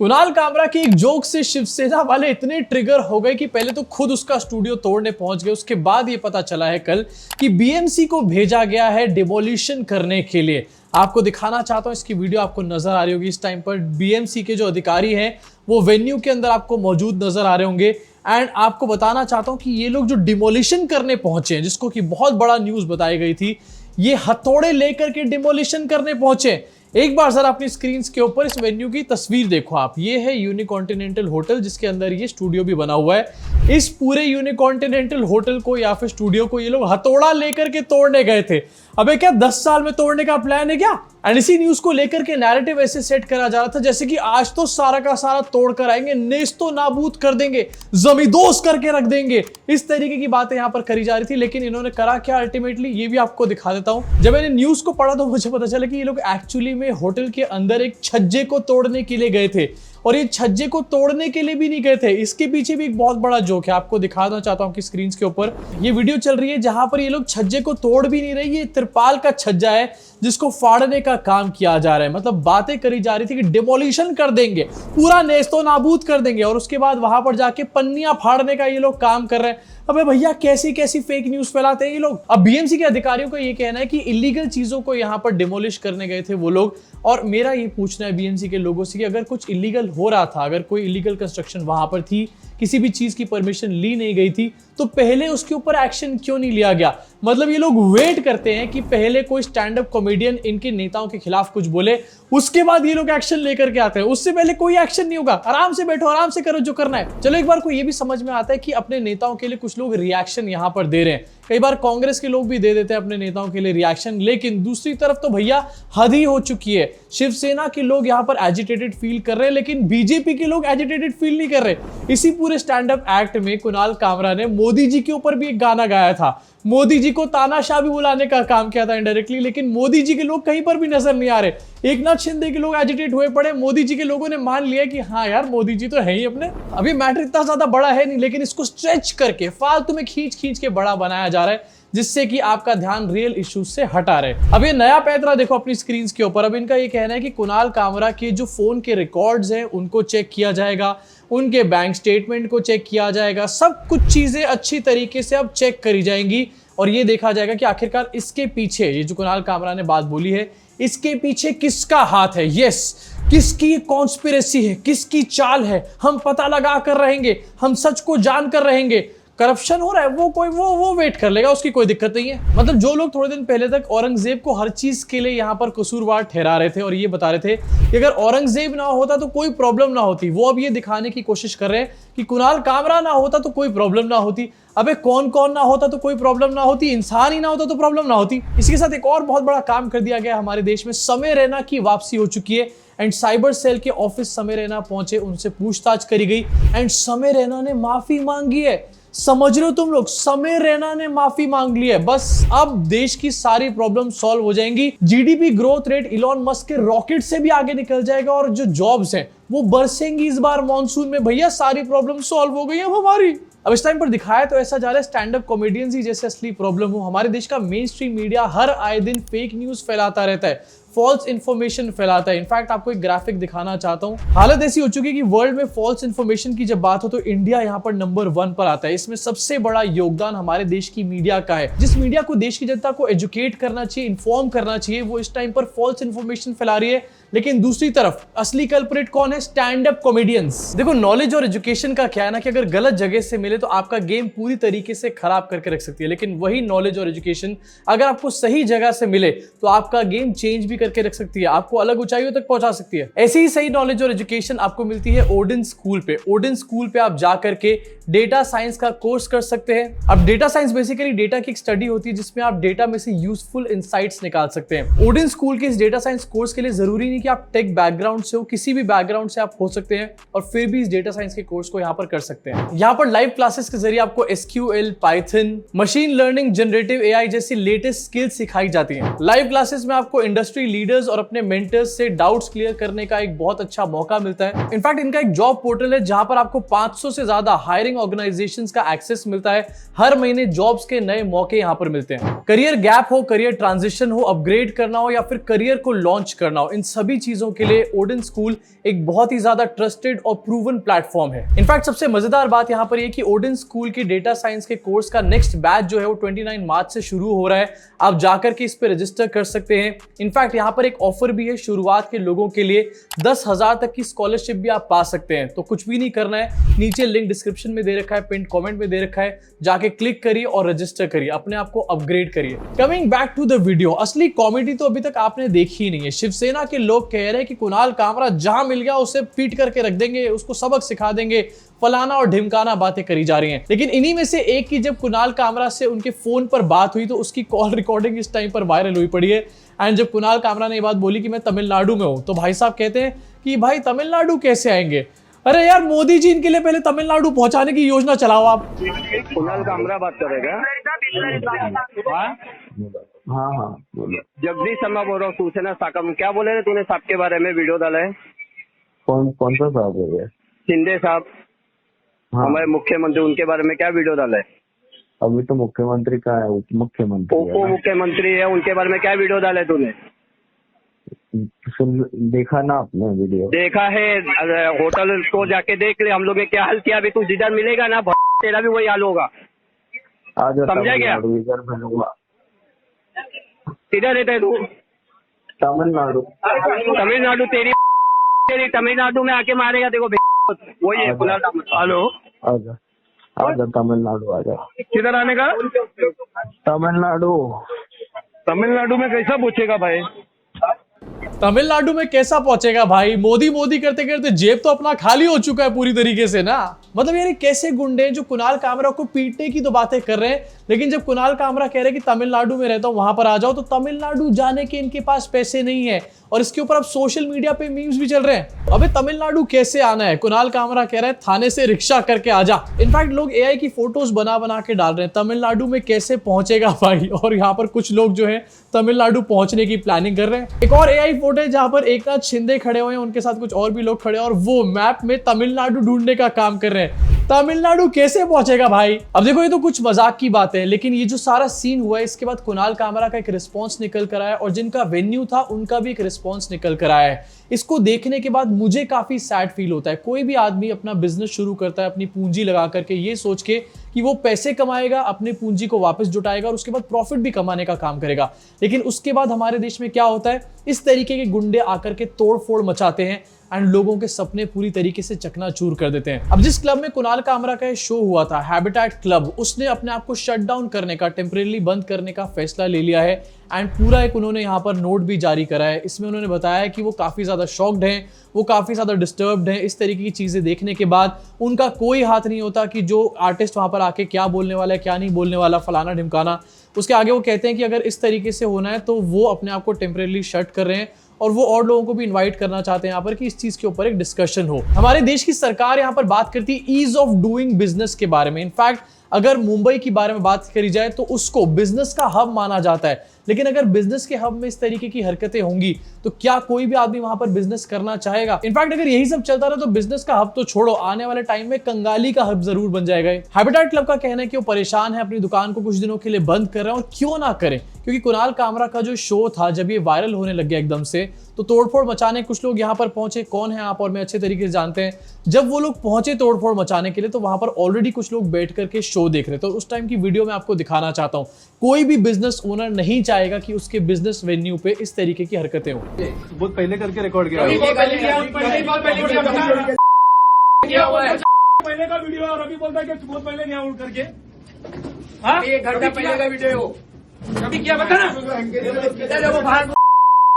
कुणाल कामरा की एक जोक से शिवसेना वाले इतने ट्रिगर हो गए कि पहले तो खुद उसका स्टूडियो तोड़ने पहुंच गए। उसके बाद ये पता चला है कल कि बीएमसी को भेजा गया है डिमोलिशन करने के लिए। आपको दिखाना चाहता हूं, इसकी वीडियो आपको नजर आ रही होगी इस टाइम पर। बीएमसी के जो अधिकारी हैं वो वेन्यू के अंदर आपको मौजूद नजर आ रहे होंगे। एंड आपको बताना चाहता हूं कि ये लोग जो डिमोलिशन करने पहुंचे हैं, जिसको कि बहुत बड़ा न्यूज बताई गई थी, ये हथौड़े लेकर के डिमोलिशन करने पहुंचे। एक बार जरा अपनी स्क्रीन के ऊपर इस वेन्यू की तस्वीर देखो आप। ये है यूनिकॉन्टिनेंटल होटल, जिसके अंदर ये स्टूडियो भी बना हुआ है। इस पूरे यूनिकॉन्टिनेंटल होटल को या फिर स्टूडियो को ये लोग हथौड़ा लेकर के तोड़ने गए थे। अबे क्या 10 साल में तोड़ने का प्लान है क्या? एंड इसी न्यूज को लेकर के नैरेटिव ऐसे सेट करा जा रहा था जैसे कि आज तो सारा का सारा तोड़ कर आएंगे, नेस्तो नाबूद कर देंगे, जमींदोज करके रख देंगे। इस तरीके की बातें यहां पर करी जा रही थी। लेकिन इन्होंने करा क्या अल्टीमेटली, ये भी आपको दिखा देता हूं। जब मैंने न्यूज को पढ़ा तो मुझे पता चला कि ये लोग एक्चुअली में होटल के अंदर एक छज्जे को तोड़ने के लिए गए थे। और ये छज्जे को तोड़ने के लिए भी नहीं गए थे, इसके पीछे भी एक बहुत बड़ा जोक है। आपको दिखाना चाहता हूं कि स्क्रीन के ऊपर ये वीडियो चल रही है जहां पर ये लोग छज्जे को तोड़ भी नहीं रहे। ये तिरपाल का छज्जा है जिसको फाड़ने का काम किया जा रहा है। मतलब बातें करी जा रही थी कि डिमोलिशन कर देंगे, पूरा नेस्तो नाबूद कर देंगे, और उसके बाद वहां पर जाके पन्नियां फाड़ने का ये लोग काम कर रहे हैं। अबे भैया कैसी कैसी फेक न्यूज फैलाते हैं ये लोग। अब बीएमसी के अधिकारियों का ये कहना है कि इलीगल चीजों को यहां पर डिमोलिश करने गए थे वो लोग। और मेरा ये पूछना है बीएमसी के लोगों से कि अगर कुछ इलीगल हो रहा था, अगर कोई इलीगल कंस्ट्रक्शन वहां पर थी, किसी भी चीज की परमिशन ली नहीं गई थी, तो पहले उसके ऊपर एक्शन क्यों नहीं लिया गया? मतलब ये लोग वेट करते हैं कि पहले कोई स्टैंड अप कॉमेडियन इनके नेताओं के खिलाफ कुछ बोले, उसके बाद ये लोग एक्शन लेकर के आते हैं। उससे पहले कोई एक्शन नहीं होगा। आराम से बैठो, आराम से करो जो करना है। चलो एक बार को ये भी समझ में आता है कि अपने नेताओं के लिए कुछ लोग रिएक्शन यहां पर दे रहे हैं। कई बार कांग्रेस के लोग भी दे देते हैं अपने नेताओं के लिए रिएक्शन। लेकिन दूसरी तरफ तो भैया हद ही हो चुकी है। शिवसेना के लोग यहां पर एजिटेटेड फील कर रहे हैं, लेकिन बीजेपी के लोग एजिटेटेड फील नहीं कर रहे। इसी पूरे स्टैंड अप एक्ट में कुणाल कामरा ने मोदी जी के ऊपर भी एक गाना गाया था। मोदी जी को तानाशाह भी बुलाने का काम किया था इनडायरेक्टली। लेकिन मोदी जी के लोग कहीं पर भी नजर नहीं आ रहे। एकनाथ शिंदे के लोग एजिटेट हुए पड़े। मोदी जी के लोगों ने मान लिया कि हाँ यार, मोदी जी तो है ही अपने। अभी मैटर इतना ज्यादा बड़ा है नहीं, लेकिन इसको स्ट्रेच करके फालतू में खींच खींच के बड़ा बनाया जा रहा है, जिससे कि आपका ध्यान रियल इश्यूज से हटा रहे। अब ये नया पैतरा देखो अपनी स्क्रीन के ऊपर। अब इनका ये कहना है कि कुणाल कामरा के जो फोन के रिकॉर्ड्स हैं उनको चेक किया जाएगा, उनके बैंक स्टेटमेंट को चेक किया जाएगा, सब कुछ चीजें अच्छी तरीके से अब चेक करी जाएंगी। और ये देखा जाएगा कि आखिरकार इसके पीछे, ये जो कुणाल कामरा ने बात बोली है, इसके पीछे किसका हाथ है। यस, किसकी कॉन्स्पिरेसी है, किसकी चाल है, हम पता लगा कर रहेंगे, हम सच को जान कर रहेंगे। करप्शन हो रहा है वो वेट कर लेगा, उसकी कोई दिक्कत नहीं है। मतलब जो लोग थोड़े दिन पहले तक औरंगजेब को हर चीज के लिए यहां पर कसूरवार ठहरा रहे थे और ये बता रहे थे कि अगर औरंगजेब ना होता तो कोई प्रॉब्लम ना होती, वो अब ये दिखाने की कोशिश कर रहे हैं कि कुणाल कामरा ना होता तो कोई प्रॉब्लम ना होती। अबे कौन कौन ना होता तो कोई प्रॉब्लम ना होती? इंसान ही ना होता तो प्रॉब्लम ना होती। इसी के साथ एक और बहुत बड़ा काम कर दिया गया हमारे देश में। समय रैना की वापसी हो चुकी है एंड साइबर सेल के ऑफिस समय रैना पहुंचे, उनसे पूछताछ करी गई एंड समय रैना ने माफी मांगी है। समझ रहे हो तुम लोग, समय रैना ने माफी मांग ली है। बस अब देश की सारी प्रॉब्लम सॉल्व हो जाएंगी। GDP growth rate Elon Musk के रॉकेट से भी आगे निकल जाएगा और जो जॉब्स हैं वो बरसेंगी इस बार मॉनसून में। भैया सारी प्रॉब्लम सॉल्व हो गई है हमारी। अब इस टाइम पर दिखाया तो ऐसा जा रहा है स्टैंड अप कॉमेडियंस ही जैसे असली प्रॉब्लम हो। हमारे देश का मेन स्ट्रीम मीडिया हर आए दिन फेक न्यूज फैलाता रहता है, फॉल्स इंफॉर्मेशन फैलाता है। इनफैक्ट आपको एक ग्राफिक दिखाना चाहता हूं। हालत ऐसी हो चुकी है कि वर्ल्ड में फॉल्स इंफॉर्मेशन की जब बात हो तो इंडिया यहां पर नंबर 1 पर आता है। इसमें सबसे बड़ा योगदान हमारे देश की मीडिया का है। जिस मीडिया को देश की जनता को एजुकेट करना चाहिए, इन्फॉर्म करना चाहिए, वो इस टाइम पर फॉल्स इंफॉर्मेशन फैला रही है। लेकिन दूसरी तरफ असली कल्प्रिट कौन है? Stand up comedians. देखो नॉलेज और एजुकेशन का क्या है ना कि अगर गलत जगह से मिले तो आपका गेम पूरी तरीके से खराब करके रख सकती है। लेकिन वही नॉलेज और एजुकेशन अगर आपको सही जगह से मिले तो आपका गेम चेंज भी करके रख सकती है, आपको अलग ऊंचाइयों तक पहुंचा सकती है। ऐसी ही सही नॉलेज और एजुकेशन आपको मिलती है ओडिन स्कूल पे। ओडिन स्कूल पे आप जाकर के डेटा साइंस का कोर्स कर सकते हैं। अब डेटा साइंस बेसिकली डेटा की एक स्टडी होती है जिसमें आप डेटा में से यूजफुल इंसाइट्स निकाल सकते हैं। ओडिन स्कूल के इस डेटा साइंस कोर्स के लिए जरूरी नहीं कि आप टेक बैकग्राउंड से हो, किसी भी बैकग्राउंड से आप हो सकते हैं और फिर भी इस डेटा साइंस के कोर्स को यहाँ पर कर सकते हैं। यहाँ पर लाइव क्लासेस के जरिए आपको SQL, Python, machine learning, generative AI जैसी लेटेस्ट स्किल्स सिखाई जाती हैं। लाइव क्लासेस में आपको इंडस्ट्री लीडर्स और अपने मेंटर्स से डाउट्स क्लियर करने का एक बहुत अच्छा मौका मिलता है। इनफैक्ट इनका एक जॉब पोर्टल है जहां पर आपको 500 से ज्यादा हायरिंग ऑर्गेनाइजेशंस का एक्सेस मिलता है। हर महीने जॉब्स के नए मौके यहां पर मिलते हैं। करियर गैप हो, करियर ट्रांजिशन हो, अपग्रेड करना हो या फिर करियर को लॉन्च करना हो, इन सभी सभी चीजों के लिए ओडेन स्कूल एक बहुत ही ज्यादा ट्रस्टेड और प्रूवन प्लेटफॉर्म है। इनफैक्ट सबसे मजेदार बात यहाँ पर ये कि ओडेन स्कूल की डेटा साइंस के कोर्स का नेक्स्ट बैच जो है वो 29 मार्च से शुरू हो रहा है। आप जाकर के इस पे रजिस्टर कर सकते हैं। इनफैक्ट यहाँ पर एक ऑफर भी है शुरुआत के लोगों के लिए, 10,000 तक की स्कॉलरशिप भी आप पा सकते हैं। तो कुछ भी नहीं करना है, नीचे लिंक डिस्क्रिप्शन में दे रखा है, पिन कमेंट में दे रखा है, जाके क्लिक करिए और रजिस्टर करिए, अपने आप को अपग्रेड करिए। Coming back to the video, असली कॉमेडी तो अभी तक आपने देखी ही नहीं है। शिवसेना के लोग कह रहे हैं कि कुणाल कामरा जहां मिल गया उसे पीट करके रख देंगे, उसको सबक सिखा देंगे, फलाना और ढिमकाना बातें करी जा रही हैं। लेकिन इन्हीं में से एक की जब कुणाल कामरा से उनके फोन पर बात हुई तो उसकी कॉल रिकॉर्डिंग इस टाइम पर वायरल हुई पड़ी है। एंड जब कुणाल कामरा ने ये बात बोली कि मैं तमिलनाडु में हूं, तो भाई साहब कहते हैं कि भाई तमिलनाडु कैसे आएंगे? अरे यार मोदी जी इनके लिए पहले तमिलनाडु पहुंचाने की योजना चलाओ आप। कुणाल कामरा बात करेगा? हाँ बोलो। जगदीश शर्मा बोल रहा हूँ, सूचना शाखा में। क्या बोले तूने साहब के बारे में वीडियो डाला है? कौन सा साहब है? शिंदे साहब, हमारे मुख्यमंत्री, उनके बारे में क्या वीडियो डाला है? अभी तो मुख्यमंत्री का है, उप मुख्यमंत्री मुख्यमंत्री है, उनके बारे में क्या वीडियो डाला है तूने? देखा ना आपने वीडियो? देखा है, होटल को जाके देख ले, हम लोग ने क्या हाल किया। अभी तू जिधर मिलेगा ना तेरा भी वही हाल होगा, समझा क्या? इधर मिलूंगा। किधर रहता है तू? तमिलनाडु तेरी तमिलनाडु में आके मारेगा देखो, वही है कुणाल कामरा। हेलो, आजा तमिलनाडु आजा। किधर आने का? तमिलनाडु में कैसा पूछेगा भाई? तमिलनाडु में कैसा पहुंचेगा भाई? मोदी करते करते जेब तो अपना खाली हो चुका है पूरी तरीके से ना। मतलब यार कैसे गुंडे हैं जो कुणाल कामरा को पीटने की तो बातें कर रहे हैं, लेकिन जब कुणाल कामरा कह रहे हैं कि तमिलनाडु में रहता हूं वहां पर आ जाओ, तो तमिलनाडु जाने के इनके पास पैसे नहीं है। और इसके ऊपर अब सोशल मीडिया पे मीम्स भी चल रहे हैं, अबे तमिलनाडु कैसे आना है? कुणाल कामरा कह रहे हैं थाने से रिक्शा करके आ जा। इनफैक्ट लोग एआई की फोटोज बना के डाल रहे हैं तमिलनाडु में कैसे पहुंचेगा भाई। और यहाँ पर कुछ लोग जो है तमिलनाडु पहुंचने की प्लानिंग कर रहे हैं। एक और एआई फोटो है जहां पर एकनाथ शिंदे खड़े हुए हैं, उनके साथ कुछ और भी लोग खड़े हैं और वो मैप में तमिलनाडु ढूंढने का काम कर रहे हैं। तमिलनाडु कैसे पहुंचेगा भाई? अब देखो ये तो कुछ मजाक की बात है, लेकिन ये जो सारा सीन हुआ है इसके बाद कुणाल कामरा का एक रिस्पॉन्स निकल कर आया और जिनका वेन्यू था उनका भी एक रिस्पॉन्स निकल कर आया है। इसको देखने के बाद मुझे काफी सैड फील होता है। कोई भी आदमी अपना बिजनेस शुरू करता है अपनी पूंजी लगा करके, ये सोच के कि वो पैसे कमाएगा, अपनी पूंजी को वापस जुटाएगा और उसके बाद प्रॉफिट भी कमाने का काम करेगा। लेकिन उसके बाद हमारे देश में क्या होता है, इस तरीके के गुंडे आकर के तोड़फोड़ मचाते हैं एंड लोगों के सपने पूरी तरीके से चकनाचूर कर देते हैं। अब जिस क्लब में कुणाल कामरा का शो हुआ था, हैबिटेट क्लब, उसने अपने आप को शट डाउन करने का, टेम्परेरी बंद करने का फैसला ले लिया है एंड पूरा एक उन्होंने यहाँ पर नोट भी जारी करा है। इसमें उन्होंने बताया कि वो काफी ज्यादा शॉक्ड हैं, वो काफी ज्यादा डिस्टर्ब्ड हैं। इस तरीके की चीजें देखने के बाद उनका कोई हाथ नहीं होता कि जो आर्टिस्ट वहां पर आके क्या बोलने वाला है, क्या नहीं बोलने वाला, फलाना ढिमकाना। उसके आगे वो कहते हैं कि अगर इस तरीके से होना है तो वो अपने आप को टेम्परेरी शट कर रहे हैं और वो और लोगों को भी इनवाइट करना चाहते हैं यहाँ पर कि इस चीज के ऊपर एक डिस्कशन हो। हमारे देश की सरकार यहाँ पर बात करती है ईज ऑफ डूइंग बिजनेस के बारे में। इनफैक्ट अगर मुंबई की बारे में बात करी जाए तो उसको बिजनेस का हब माना जाता है, लेकिन अगर बिजनेस के हब में इस तरीके की हरकतें होंगी तो क्या कोई भी आदमी वहां पर बिजनेस करना चाहेगा? इनफैक्ट अगर यही सब चलता रहा तो बिजनेस का हब तो छोड़ो, आने वाले टाइम में कंगाली का हब जरूर बन जाएगा। हैबिटेट क्लब का कहना है कि वो परेशान है, अपनी दुकान को कुछ दिनों के लिए बंद कर रहे हैं और क्यों ना करें, क्योंकि कुणाल कामरा का जो शो था जब ये वायरल होने लग गया एकदम से, तो तोड़फोड़ मचाने कुछ लोग यहाँ पर पहुंचे। कौन है आप और मैं अच्छे तरीके से जानते हैं। जब वो लोग पहुंचे तोड़फोड़ मचाने के लिए तो वहां पर ऑलरेडी कुछ लोग बैठ करके शो देख रहे थे। तो उस टाइम की वीडियो में आपको दिखाना चाहता हूं। कोई भी बिजनेस ओनर नहीं चाहेगा कि उसके बिजनेस वेन्यू पे इस तरीके की हरकतें हो। बहुत पहले करके रिकॉर्ड किया पहले का वीडियो और अभी बोलता है कि बहुत पहले नहीं आउट करके। हाँ, 1 घंटा पहले का वीडियो कभी किया बता ना।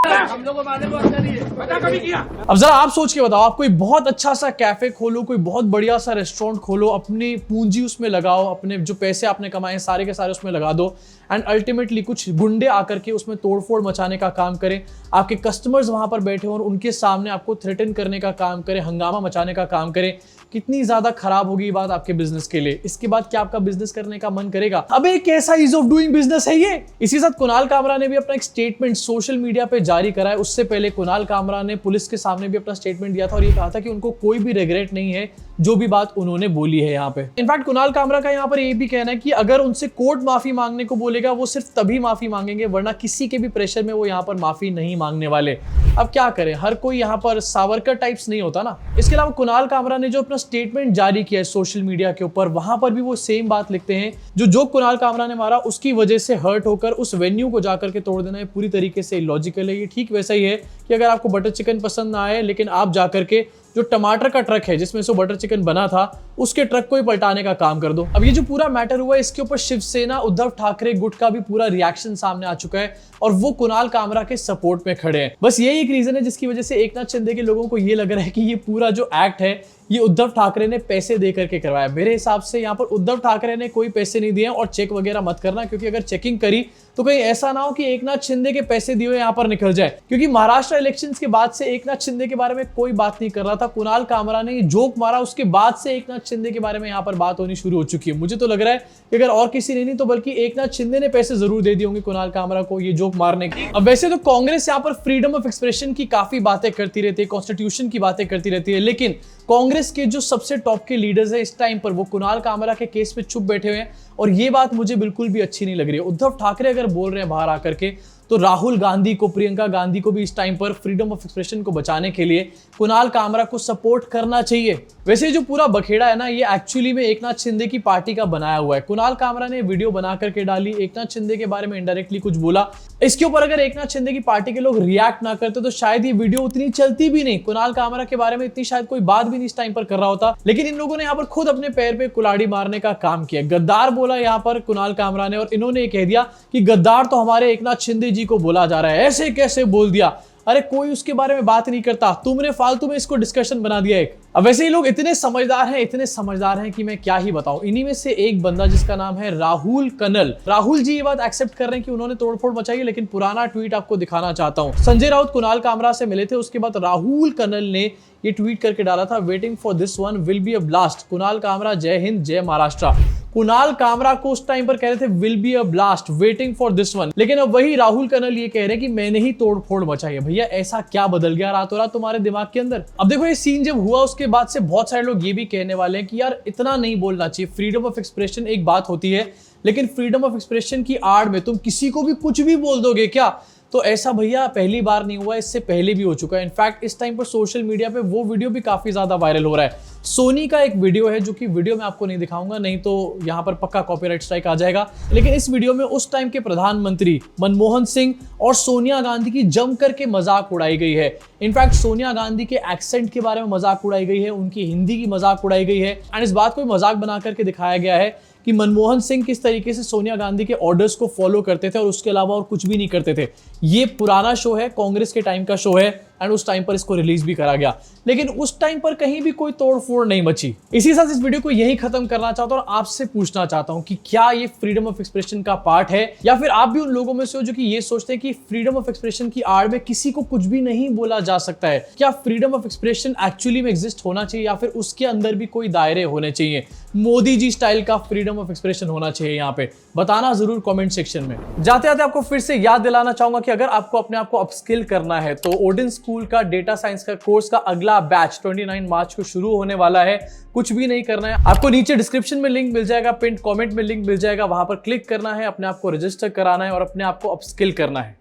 हम लोग को मालूम बता कभी किया। अब जरा आप सोच के बताओ, आप कोई बहुत अच्छा सा कैफे खोलो, कोई बहुत बढ़िया सा रेस्टोरेंट खोलो, अपनी पूंजी उसमें लगाओ, अपने जो पैसे आपने कमाए सारे के सारे उसमें लगा दो एंड अल्टीमेटली कुछ गुंडे आकर के उसमें तोड़फोड़ मचाने का काम करें, आपके कस्टमर्स वहां पर बैठे हो और उनके सामने आपको थ्रेटन करने का काम करें, हंगामा मचाने का काम करें। कितनी ज्यादा खराब होगी ये बात आपके बिजनेस के लिए। इसके बाद क्या आपका बिजनेस करने का मन करेगा? अबे कैसा ईज ऑफ डूइंग बिजनेस है ये? इसी साथ कुणाल कामरा ने भी अपना एक स्टेटमेंट सोशल मीडिया पे जारी करा है उससे पहले कुणाल कामरा ने पुलिस के सामने भी अपना स्टेटमेंट दिया था और ये कहा था कि उनको कोई भी रिग्रेट नहीं है जो भी बात उन्होंने बोली है यहाँ पे। इनफैक्ट कुणाल कामरा का यहाँ पर ये भी कहना है कि अगर उनसे कोर्ट माफी मांगने को बोलेगा वो सिर्फ तभी माफी मांगेंगे, वरना किसी के भी प्रेशर में वो यहाँ पर माफी नहीं मांगने वाले। अब क्या करें, हर कोई यहाँ पर सावरकर टाइप्स नहीं होता ना। इसके अलावा कुणाल कामरा ने जो अपना स्टेटमेंट जारी किया है सोशल मीडिया के ऊपर, वहां पर भी वो सेम बात लिखते हैं, जो कुणाल कामरा ने मारा उसकी वजह से हर्ट होकर उस वेन्यू को जाकर के तोड़ देना है पूरी तरीके से इलॉजिकल है। ये ठीक वैसा ही है कि अगर आपको बटर चिकन पसंद ना आए लेकिन आप जाकर के जो टमाटर का ट्रक है जिसमें से बटर चिकन बना था उसके ट्रक को ही पलटाने का काम कर दो। अब ये जो पूरा मैटर हुआ है इसके ऊपर शिवसेना, उद्धव ठाकरे गुट का भी पूरा रिएक्शन सामने आ चुका है और वो कुणाल कामरा के सपोर्ट में खड़े हैं। बस यही एक रीजन है जिसकी वजह से एकनाथ शिंदे के लोगों को ये लग रहा है कि ये पूरा जो एक्ट है ये उद्धव ठाकरे ने पैसे दे करके करवाया। मेरे हिसाब से यहाँ पर उद्धव ठाकरे ने कोई पैसे नहीं दिए और चेक वगैरह मत करना, क्योंकि अगर चेकिंग करी तो कहीं ऐसा ना हो कि एकनाथ शिंदे के पैसे दिए हुए यहाँ पर निकल जाए, क्योंकि महाराष्ट्र इलेक्शंस के बाद से एकनाथ शिंदे के बारे में कोई बात नहीं कर रहा था। कुणाल कामरा ने जोक मारा उसके बाद से एकनाथ शिंदे के बारे में यहाँ पर बात होनी शुरू हो चुकी है। मुझे तो लग रहा है कि अगर और किसी ने नहीं तो बल्कि एकनाथ शिंदे ने पैसे जरूर दे दिए होंगे कुणाल कामरा को ये जोक मारने की। अब वैसे तो कांग्रेस यहाँ पर फ्रीडम ऑफ एक्सप्रेशन की काफी बातें करती रहती है, कॉन्स्टिट्यूशन की बातें करती रहती है, लेकिन कांग्रेस के जो सबसे टॉप के लीडर्स है इस टाइम पर वो कुणाल कामरा के केस पे चुप बैठे हुए हैं और ये बात मुझे बिल्कुल भी अच्छी नहीं लग रही है। उद्धव ठाकरे अगर बोल रहे हैं बाहर आकर के तो राहुल गांधी को, प्रियंका गांधी को भी इस टाइम पर फ्रीडम ऑफ एक्सप्रेशन को बचाने के लिए कुणाल कामरा को सपोर्ट करना चाहिए। वैसे जो पूरा बखेड़ा है ना ये एक्चुअली में एकनाथ शिंदे की पार्टी का बनाया हुआ है। कुणाल कामरा ने वीडियो बना करके डाली, एकनाथ शिंदे के बारे में इनडायरेक्टली कुछ बोला। इसके ऊपर अगर एकनाथ शिंदे की पार्टी के लोग रिएक्ट ना करते तो शायद ये वीडियो उतनी चलती भी नहीं, कुणाल कामरा के बारे में इतनी शायद कोई बात भी नहीं इस टाइम पर कर रहा होता। लेकिन इन लोगों ने यहाँ पर खुद अपने पैर पे कुल्हाड़ी मारने का काम किया। गद्दार बोला यहाँ पर कुणाल कामरा ने और इन्होंने कह दिया कि गद्दार तो हमारे एकनाथ शिंदे जी को बोला जा रहा है। ऐसे कैसे बोल दिया, अरे कोई उसके बारे में बात नहीं करता, तुमने फालतू में इसको डिस्कशन बना दिया एक। अब वैसे ही लोग इतने समझदार हैं कि मैं क्या ही बताऊं। इन्हीं में से एक बंदा जिसका नाम है राहुल कनल, राहुल जी ये बात एक्सेप्ट कर रहे हैं कि उन्होंने तोड़फोड़ मचाई है, लेकिन पुराना ट्वीट आपको दिखाना चाहता हूं। संजय राउत कुणाल कामरा से मिले थे, उसके बाद राहुल कनल ने ये ट्वीट करके डाला था, waiting for this one will be a blast. Kunal Kamra जय हिंद जय महाराष्ट्र। कुणाल कामरा को उस टाइम पर कह रहे थे will be a blast, waiting for this one, लेकिन अब वही राहुल कनल ये कह रहे हैं कि मैंने ही तोड़फोड़ मचाई है। भैया ऐसा क्या बदल गया रातों रात तुम्हारे दिमाग के अंदर? अब देखो ये सीन जब हुआ उसके बाद से बहुत सारे लोग ये भी कहने वाले हैं कि यार इतना नहीं बोलना चाहिए, फ्रीडम ऑफ एक्सप्रेशन एक बात होती है, लेकिन फ्रीडम ऑफ एक्सप्रेशन की आड़ में तुम किसी को भी कुछ भी बोल दोगे क्या? तो ऐसा भैया पहली बार नहीं हुआ, इससे पहले भी हो चुका है। इनफैक्ट इस टाइम पर सोशल मीडिया पे वो वीडियो भी काफी ज्यादा वायरल हो रहा है। सोनी का एक वीडियो है जो कि वीडियो में आपको नहीं दिखाऊंगा, नहीं तो यहाँ पर पक्का कॉपीराइट स्ट्राइक आ जाएगा। लेकिन इस वीडियो में उस टाइम के प्रधानमंत्री मनमोहन सिंह और सोनिया गांधी की जम करके मजाक उड़ाई गई है। इनफैक्ट सोनिया गांधी के एक्सेंट के बारे में मजाक उड़ाई गई है, उनकी हिंदी की मजाक उड़ाई गई है एंड इस बात को मजाक बना करके दिखाया गया है कि मनमोहन सिंह किस तरीके से सोनिया गांधी के ऑर्डर्स को फॉलो करते थे और उसके अलावा और कुछ भी नहीं करते थे। ये पुराना शो है, कांग्रेस के टाइम का शो है एंड उस टाइम पर इसको रिलीज भी करा गया, लेकिन उस टाइम पर कहीं भी कोई तोड़फोड़ नहीं मची। इसी साथ इस वीडियो को यही खत्म करना चाहता हूं और आपसे पूछना चाहता हूं कि क्या ये फ्रीडम ऑफ एक्सप्रेशन का पार्ट है या फिर आप भी उन लोगों में से हो जो कि ये सोचते हैं कि फ्रीडम ऑफ एक्सप्रेशन की आड़ में किसी को कुछ भी नहीं बोला जा सकता है? क्या फ्रीडम ऑफ एक्सप्रेशन एक्चुअली में एग्जिस्ट होना चाहिए या फिर उसके अंदर भी कोई दायरे होने चाहिए? मोदी जी स्टाइल का फ्रीडम ऑफ एक्सप्रेशन होना चाहिए? यहाँ पे बताना जरूर कमेंट सेक्शन में। जाते जाते आपको फिर से याद दिलाना चाहूंगा कि अगर आपको अपने आप को अपस्किल करना है तो ओडिन स्कूल का डेटा साइंस का कोर्स का अगला बैच 29 मार्च को शुरू होने वाला है। कुछ भी नहीं करना है, आपको नीचे डिस्क्रिप्शन में लिंक मिल जाएगा, पिन कमेंट में लिंक मिल जाएगा, वहां पर क्लिक करना है, अपने आप को रजिस्टर कराना है और अपने आप को अपस्किल करना है।